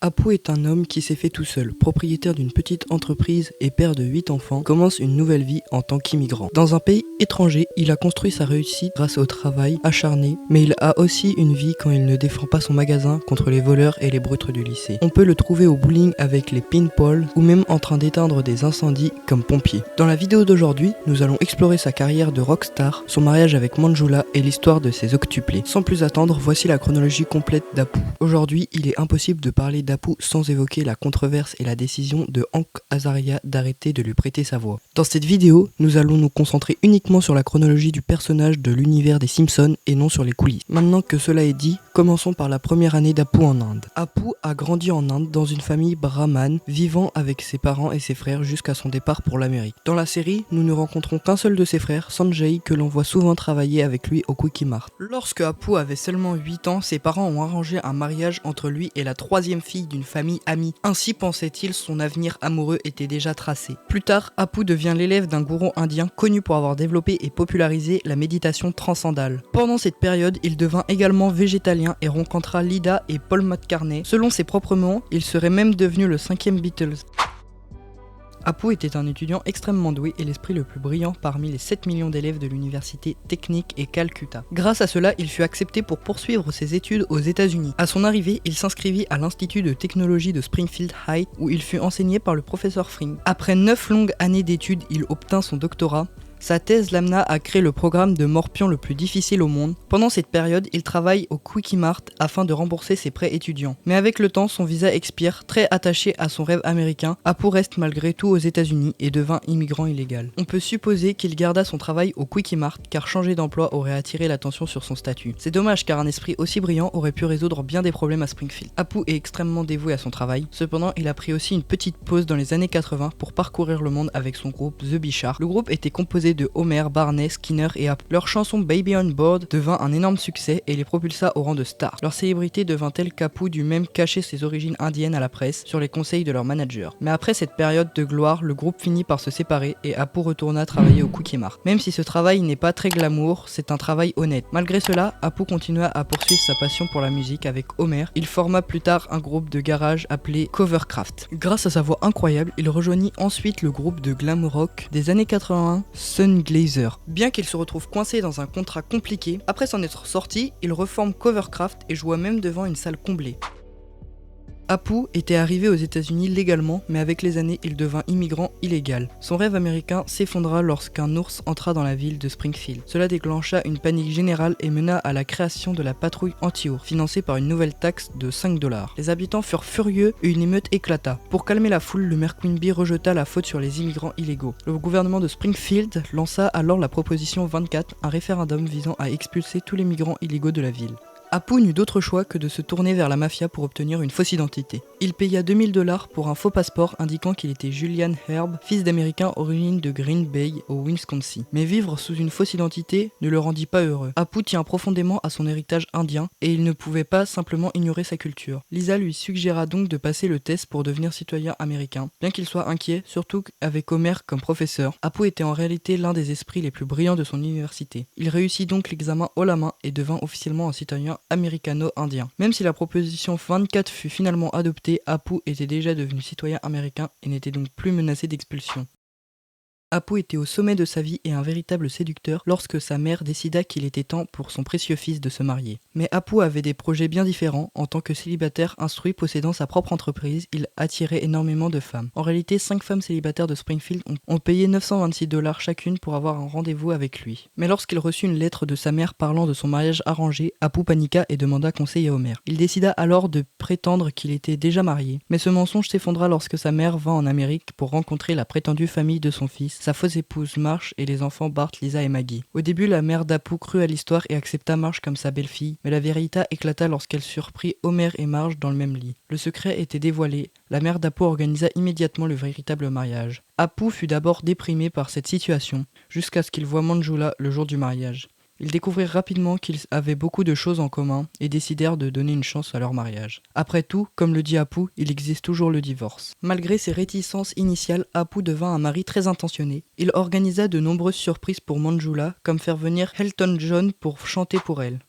Apu est un homme qui s'est fait tout seul, propriétaire d'une petite entreprise et père de 8 enfants, commence une nouvelle vie en tant qu'immigrant. Dans un pays étranger, il a construit sa réussite grâce au travail acharné, mais il a aussi une vie quand il ne défend pas son magasin contre les voleurs et les brutes du lycée. On peut le trouver au bowling avec les pinballs ou même en train d'éteindre des incendies comme pompier. Dans la vidéo d'aujourd'hui, nous allons explorer sa carrière de rockstar, son mariage avec Manjula et l'histoire de ses octuplés. Sans plus attendre, voici la chronologie complète d'Apu. Aujourd'hui, il est impossible de parler d'Apu sans évoquer la controverse et la décision de Hank Azaria d'arrêter de lui prêter sa voix. Dans cette vidéo, nous allons nous concentrer uniquement sur la chronologie du personnage de l'univers des Simpsons et non sur les coulisses. Maintenant que cela est dit, commençons par la première année d'Apu en Inde. Apu a grandi en Inde dans une famille brahmane, vivant avec ses parents et ses frères jusqu'à son départ pour l'Amérique. Dans la série, nous ne rencontrons qu'un seul de ses frères, Sanjay, que l'on voit souvent travailler avec lui au Quickie Mart. Lorsque Apu avait seulement 8 ans, ses parents ont arrangé un mariage entre lui et la troisième fille d'une famille amie. Ainsi pensait-il, son avenir amoureux était déjà tracé. Plus tard, Apu devient l'élève d'un gourou indien connu pour avoir développé et popularisé la méditation transcendale. Pendant cette période, il devint également végétalien et rencontra Lida et Paul McCartney. Selon ses propres mots, il serait même devenu le 5e Beatles. Apu était un étudiant extrêmement doué et l'esprit le plus brillant parmi les 7 millions d'élèves de l'université technique et Calcutta. Grâce à cela, il fut accepté pour poursuivre ses études aux États-Unis. À son arrivée, il s'inscrivit à l'Institut de technologie de Springfield High où il fut enseigné par le professeur Fring. Après 9 longues années d'études, il obtint son doctorat. Sa thèse l'amena à créer le programme de morpion le plus difficile au monde. Pendant cette période, il travaille au Quickie Mart afin de rembourser ses prêts étudiants. Mais avec le temps, son visa expire. Très attaché à son rêve américain, Apu reste malgré tout aux États-Unis et devint immigrant illégal. On peut supposer qu'il garda son travail au Quickie Mart car changer d'emploi aurait attiré l'attention sur son statut. C'est dommage car un esprit aussi brillant aurait pu résoudre bien des problèmes à Springfield. Apu est extrêmement dévoué à son travail. Cependant, il a pris aussi une petite pause dans les années 80 pour parcourir le monde avec son groupe The Bichard. Le groupe était composé de Homer, Barney, Skinner et Apu. Leur chanson Baby on Board devint un énorme succès et les propulsa au rang de stars. Leur célébrité devint telle qu'Apu dut même cacher ses origines indiennes à la presse sur les conseils de leur manager. Mais après cette période de gloire, le groupe finit par se séparer et Apu retourna travailler au Quickie Mart. Même si ce travail n'est pas très glamour, c'est un travail honnête. Malgré cela, Apu continua à poursuivre sa passion pour la musique avec Homer. Il forma plus tard un groupe de garage appelé Covercraft. Grâce à sa voix incroyable, il rejoignit ensuite le groupe de glam rock des années 80, Sun Glazer. Bien qu'il se retrouve coincé dans un contrat compliqué, après s'en être sorti, il reforme Covercraft et joua même devant une salle comblée. Apu était arrivé aux États-Unis légalement, mais avec les années, il devint immigrant illégal. Son rêve américain s'effondra lorsqu'un ours entra dans la ville de Springfield. Cela déclencha une panique générale et mena à la création de la patrouille anti-ours, financée par une nouvelle taxe de $5. Les habitants furent furieux et une émeute éclata. Pour calmer la foule, le maire Quimby rejeta la faute sur les immigrants illégaux. Le gouvernement de Springfield lança alors la proposition 24, un référendum visant à expulser tous les migrants illégaux de la ville. Apu n'eut d'autre choix que de se tourner vers la mafia pour obtenir une fausse identité. Il paya $2000 pour un faux passeport indiquant qu'il était Julian Herb, fils d'Américains originaire de Green Bay au Wisconsin. Mais vivre sous une fausse identité ne le rendit pas heureux. Apu tient profondément à son héritage indien et il ne pouvait pas simplement ignorer sa culture. Lisa lui suggéra donc de passer le test pour devenir citoyen américain. Bien qu'il soit inquiet, surtout avec Homer comme professeur, Apu était en réalité l'un des esprits les plus brillants de son université. Il réussit donc l'examen haut la main et devint officiellement un citoyen américano-indien. Même si la proposition 24 fut finalement adoptée, Apu était déjà devenu citoyen américain et n'était donc plus menacé d'expulsion. Apu était au sommet de sa vie et un véritable séducteur lorsque sa mère décida qu'il était temps pour son précieux fils de se marier. Mais Apu avait des projets bien différents. En tant que célibataire instruit possédant sa propre entreprise, il attirait énormément de femmes. En réalité, 5 femmes célibataires de Springfield ont payé $926 chacune pour avoir un rendez-vous avec lui. Mais lorsqu'il reçut une lettre de sa mère parlant de son mariage arrangé, Apu paniqua et demanda conseil à Homer. Il décida alors de prétendre qu'il était déjà marié. Mais ce mensonge s'effondra lorsque sa mère vint en Amérique pour rencontrer la prétendue famille de son fils, sa fausse épouse Marge et les enfants Bart, Lisa et Maggie. Au début, la mère d'Apu crut à l'histoire et accepta Marge comme sa belle-fille, mais la vérité éclata lorsqu'elle surprit Homer et Marge dans le même lit. Le secret était dévoilé, la mère d'Apu organisa immédiatement le véritable mariage. Apu fut d'abord déprimé par cette situation, jusqu'à ce qu'il voie Manjula le jour du mariage. Ils découvrirent rapidement qu'ils avaient beaucoup de choses en commun et décidèrent de donner une chance à leur mariage. Après tout, comme le dit Apu, il existe toujours le divorce. Malgré ses réticences initiales, Apu devint un mari très intentionné. Il organisa de nombreuses surprises pour Manjula, comme faire venir Elton John pour chanter pour elle.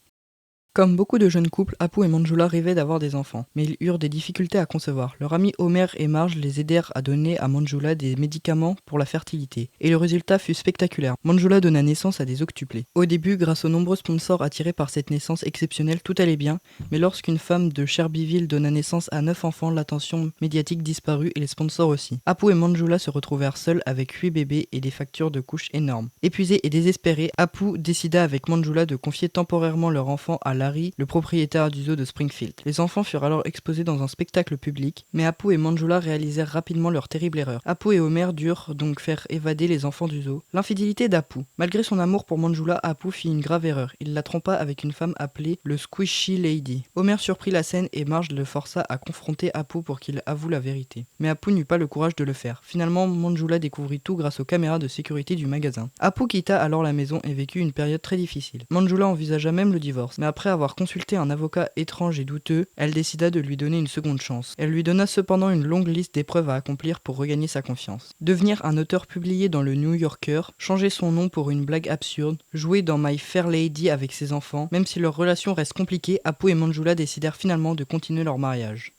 Comme beaucoup de jeunes couples, Apu et Manjula rêvaient d'avoir des enfants, mais ils eurent des difficultés à concevoir. Leur ami Homer et Marge les aidèrent à donner à Manjula des médicaments pour la fertilité, et le résultat fut spectaculaire. Manjula donna naissance à des octuplés. Au début, grâce aux nombreux sponsors attirés par cette naissance exceptionnelle, tout allait bien, mais lorsqu'une femme de Shelbyville donna naissance à 9 enfants, l'attention médiatique disparut et les sponsors aussi. Apu et Manjula se retrouvèrent seuls avec 8 bébés et des factures de couches énormes. Épuisé et désespéré, Apu décida avec Manjula de confier temporairement leur enfant à Larry, le propriétaire du zoo de Springfield. Les enfants furent alors exposés dans un spectacle public, mais Apu et Manjula réalisèrent rapidement leur terrible erreur. Apu et Homer durent donc faire évader les enfants du zoo. L'infidélité d'Apu. Malgré son amour pour Manjula, Apu fit une grave erreur. Il la trompa avec une femme appelée le Squishy Lady. Homer surprit la scène et Marge le força à confronter Apu pour qu'il avoue la vérité. Mais Apu n'eut pas le courage de le faire. Finalement, Manjula découvrit tout grâce aux caméras de sécurité du magasin. Apu quitta alors la maison et vécut une période très difficile. Manjula envisagea même le divorce, mais après avoir consulté un avocat étrange et douteux, elle décida de lui donner une seconde chance. Elle lui donna cependant une longue liste d'épreuves à accomplir pour regagner sa confiance. Devenir un auteur publié dans le New Yorker, changer son nom pour une blague absurde, jouer dans My Fair Lady avec ses enfants, même si leur relation reste compliquée, Apu et Manjula décidèrent finalement de continuer leur mariage.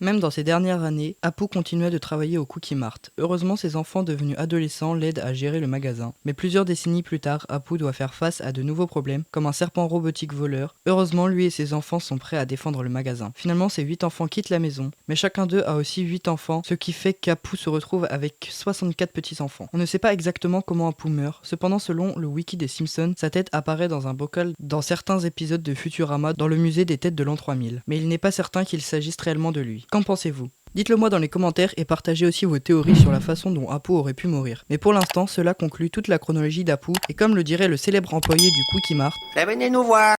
Même dans ces dernières années, Apu continua de travailler au Cookie Mart. Heureusement, ses enfants devenus adolescents l'aident à gérer le magasin. Mais plusieurs décennies plus tard, Apu doit faire face à de nouveaux problèmes, comme un serpent robotique voleur. Heureusement, lui et ses enfants sont prêts à défendre le magasin. Finalement, ses 8 enfants quittent la maison, mais chacun d'eux a aussi 8 enfants, ce qui fait qu'Apu se retrouve avec 64 petits-enfants. On ne sait pas exactement comment Apu meurt, cependant selon le wiki des Simpsons, sa tête apparaît dans un bocal dans certains épisodes de Futurama dans le musée des têtes de l'an 3000. Mais il n'est pas certain qu'il s'agisse réellement de lui. Qu'en pensez-vous ? Dites-le moi dans les commentaires et partagez aussi vos théories sur la façon dont Apu aurait pu mourir. Mais pour l'instant, cela conclut toute la chronologie d'Apu, et comme le dirait le célèbre employé du Cookie Mart, venez nous voir.